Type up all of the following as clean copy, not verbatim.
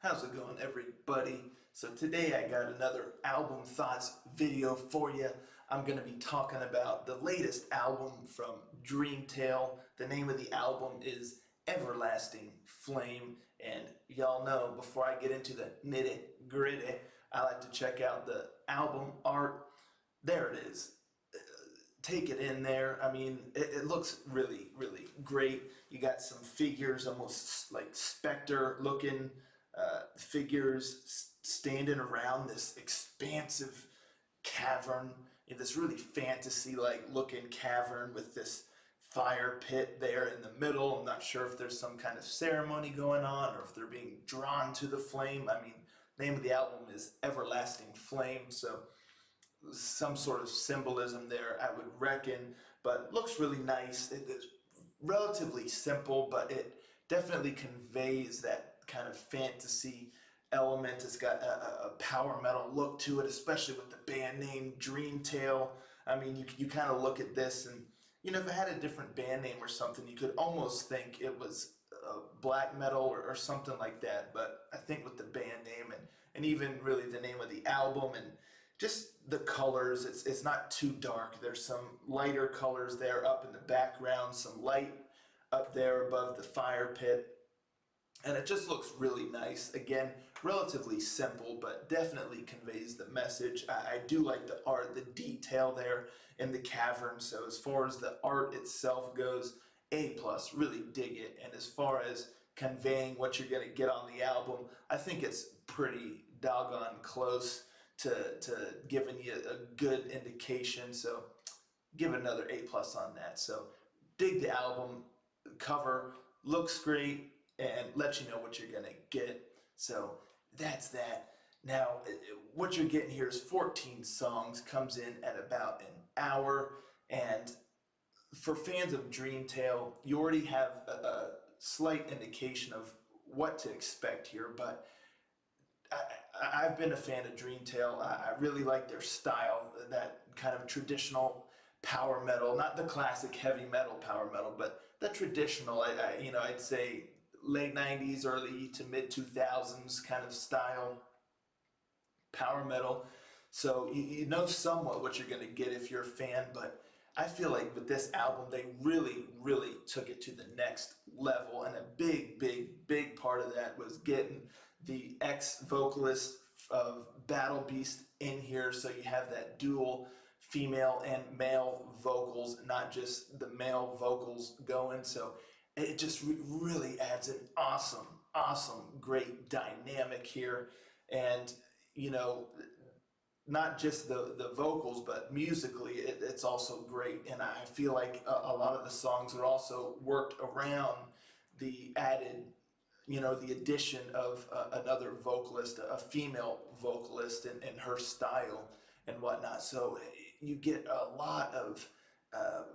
How's it going, everybody? So today I got another album thoughts video for you. I'm going to be talking about the latest album from Dreamtale. The name of the album is Everlasting Flame, and y'all know before I get into the nitty gritty, I like to check out the album art. There it is. Take it in there. I mean, it looks really, really great. You got some figures, almost like Spectre looking figures standing around this expansive cavern, in this really fantasy-like looking cavern with this fire pit there in the middle. I'm not sure if there's some kind of ceremony going on or if they're being drawn to the flame. I mean, the name of the album is Everlasting Flame, so some sort of symbolism there, I would reckon, but looks really nice. It is relatively simple, but it definitely conveys that kind of fantasy element. It's got a power metal look to it, especially with the band name Dreamtale. I mean, you kind of look at this and, you know, if it had a different band name or something, you could almost think it was black metal or something like that. But I think with the band name and even really the name of the album and just the colors, it's not too dark. There's some lighter colors there up in the background, some light up there above the fire pit, and it just looks really nice. Again, relatively simple, but definitely conveys the message. I do like the art, the detail there in the cavern. So as far as the art itself goes, A+, really dig it. And as far as conveying what you're going to get on the album, I think it's pretty doggone close to giving you a good indication. So give it another A+ on that. So dig the album. Cover looks great and let you know what you're gonna get. So that's that. Now what you're getting here is 14 songs, comes in at about an hour, and for fans of Dreamtale, you already have a slight indication of what to expect here, but I've been a fan of Dreamtale. I really like their style, that kind of traditional power metal, not the classic heavy metal power metal, but the traditional, I'd say late 90s, early to mid 2000s kind of style power metal. So you know somewhat what you're going to get if you're a fan, but I feel like with this album, they really, really took it to the next level. And a big, big, big part of that was getting the ex-vocalist of Battle Beast in here. So you have that dual female and male vocals, not just the male vocals going. So it just really adds an awesome, awesome, great dynamic here. And, you know, not just the vocals, but musically, it's also great. And I feel like a lot of the songs are also worked around the added, the addition of another vocalist, a female vocalist, and her style and whatnot. So you get a lot of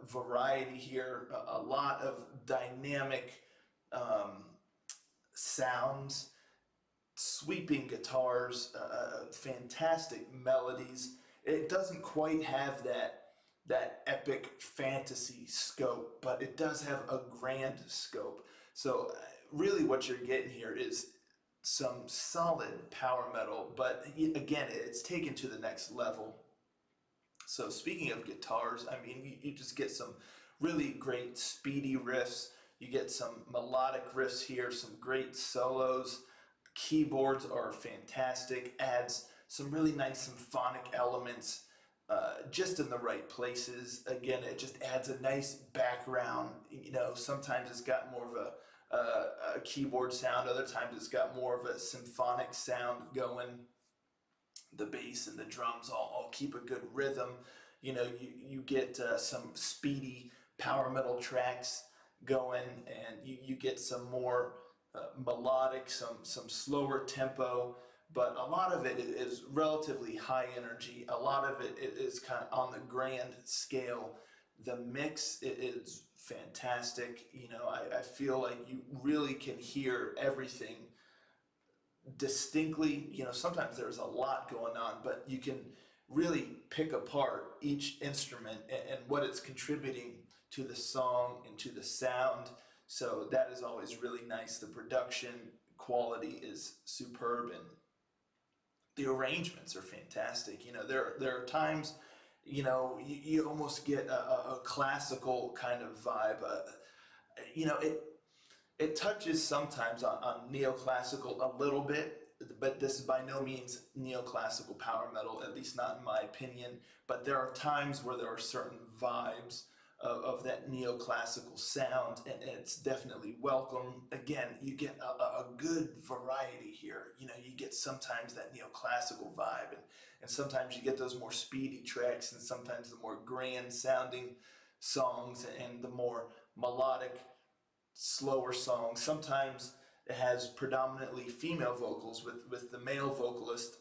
variety here, a lot of dynamic sounds, sweeping guitars, fantastic melodies. It doesn't quite have that epic fantasy scope, but it does have a grand scope. So really what you're getting here is some solid power metal, but again, it's taken to the next level. So speaking of guitars, I mean, you just get some really great speedy riffs. You get some melodic riffs here, some great solos. Keyboards are fantastic, adds some really nice symphonic elements just in the right places. Again, it just adds a nice background. Sometimes it's got more of a keyboard sound, other times it's got more of a symphonic sound going. The bass and the drums all keep a good rhythm. You get some speedy power metal tracks going, and you get some more melodic, some slower tempo, but a lot of it is relatively high energy. A lot of it is kind of on the grand scale. The mix is fantastic. I feel like you really can hear everything distinctly. Sometimes there's a lot going on, but you can really pick apart each instrument and what it's contributing to the song and to the sound. So that is always really nice. The production quality is superb, and the arrangements are fantastic. There are times, you almost get a classical kind of vibe. It touches sometimes on neoclassical a little bit, but this is by no means neoclassical power metal, at least not in my opinion. But there are times where there are certain vibes of that neoclassical sound, and it's definitely welcome. Again, you get a good variety here. You get sometimes that neoclassical vibe, and sometimes you get those more speedy tracks, and sometimes the more grand sounding songs, and the more melodic, slower songs. Sometimes it has predominantly female vocals with the male vocalist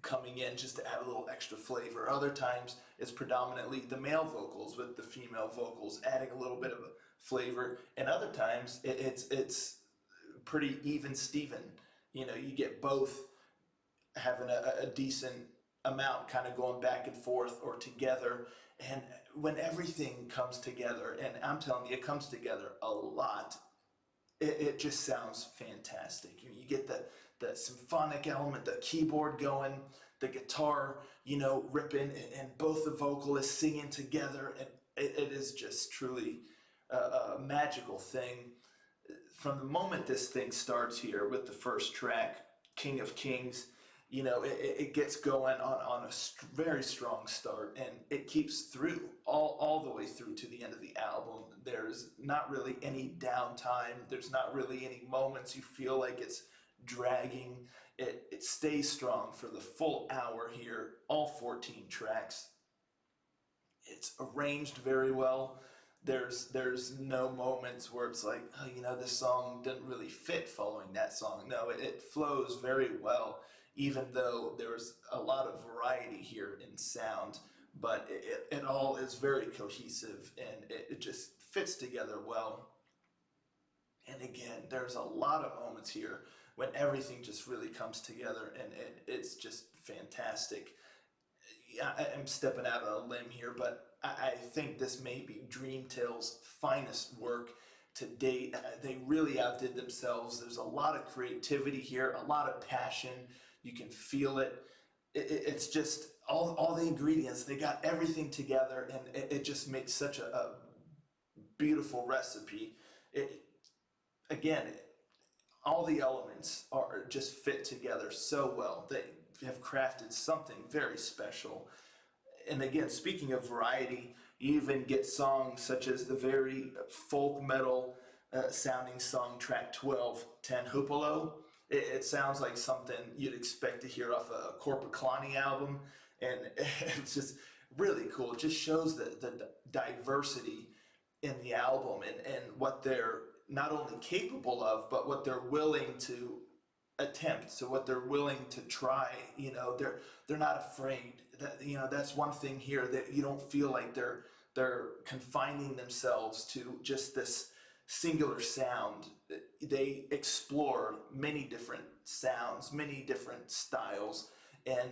coming in just to add a little extra flavor. Other times it's predominantly the male vocals with the female vocals adding a little bit of a flavor. And other times it's pretty even Steven. You get both having a decent amount kind of going back and forth or together. And when everything comes together, and I'm telling you, it comes together a lot, it just sounds fantastic. You get the symphonic element, the keyboard going, the guitar, ripping, and both the vocalists singing together, and it is just truly a magical thing. From the moment this thing starts here with the first track, King of Kings, it gets going on a very strong start, and it keeps through all the way through to the end of the album. There's not really any downtime. There's not really any moments you feel like it's dragging. It stays strong for the full hour here, all 14 tracks. It's arranged very well. There's no moments where it's like, this song didn't really fit following that song. No, it flows very well, even though there's a lot of variety here in sound, but it all is very cohesive, and it just fits together well. And again, there's a lot of moments here when everything just really comes together, and it's just fantastic. Yeah, I'm stepping out on a limb here, but I think this may be Dreamtale's finest work to date. They really outdid themselves. There's a lot of creativity here, a lot of passion. You can feel it. It's just all the ingredients. They got everything together, and it just makes such a beautiful recipe. Again, all the elements are just fit together so well. They have crafted something very special. And again, speaking of variety, you even get songs such as the very folk metal sounding song, track 12, Tanhupullo. It sounds like something you'd expect to hear off a Corpaclani album, and it's just really cool. It just shows the diversity in the album, and what they're not only capable of, but what they're willing to attempt. So what they're willing to try. They're not afraid. That's one thing here, that you don't feel like they're confining themselves to just this singular sound. They explore many different sounds, many different styles, and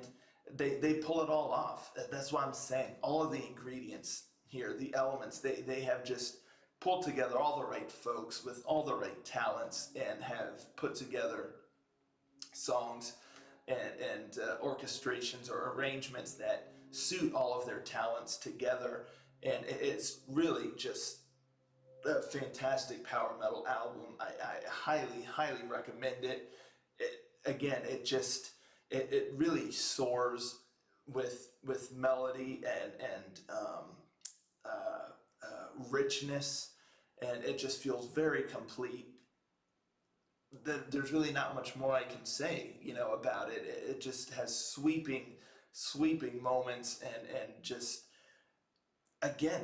they pull it all off. That's what I'm saying. All of the ingredients here, the elements, they have just pulled together all the right folks with all the right talents, and have put together songs and orchestrations or arrangements that suit all of their talents together. And it's really just a fantastic power metal album. I highly recommend it. Again, it really soars with melody and richness, and it just feels very complete. There's really not much more I can say, about it. It just has sweeping moments, and just, again,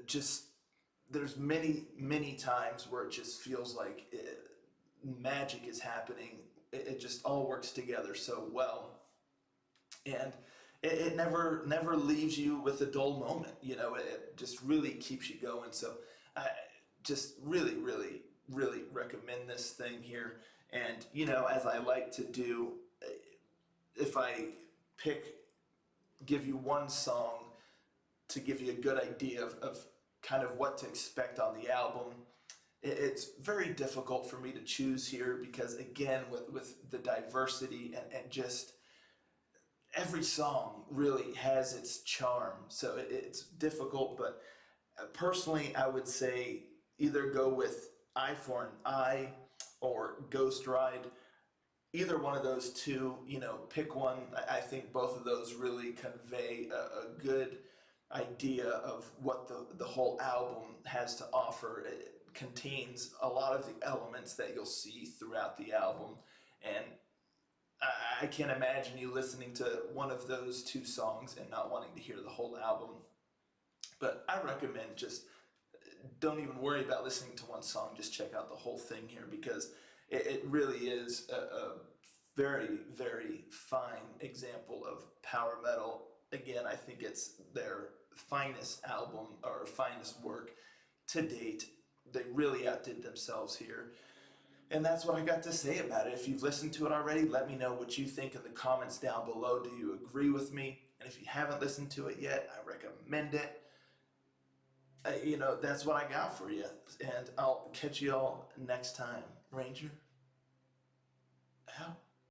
just, there's many times where it just feels like magic is happening. It just all works together so well, and it never leaves you with a dull moment. It just really keeps you going. So I just really recommend this thing here. And as I like to do, if I give you one song to give you a good idea of kind of what to expect on the album, It's very difficult for me to choose here because, again, with the diversity and just every song really has its charm. So it's difficult, but personally, I would say either go with Eye for an Eye or Ghostride. Either one of those two, pick one. I think both of those really convey a good idea of what the whole album has to offer. It contains a lot of the elements that you'll see throughout the album, and I can't imagine you listening to one of those two songs and not wanting to hear the whole album. But I recommend just don't even worry about listening to one song. Just check out the whole thing here because it really is a very, very fine example of power metal. Again, I think it's their finest album or finest work to date. They really outdid themselves here. And that's what I got to say about it. If you've listened to it already, let me know what you think in the comments down below. Do you agree with me? And if you haven't listened to it yet, I recommend it. That's what I got for you. And I'll catch you all next time. Ranger, out.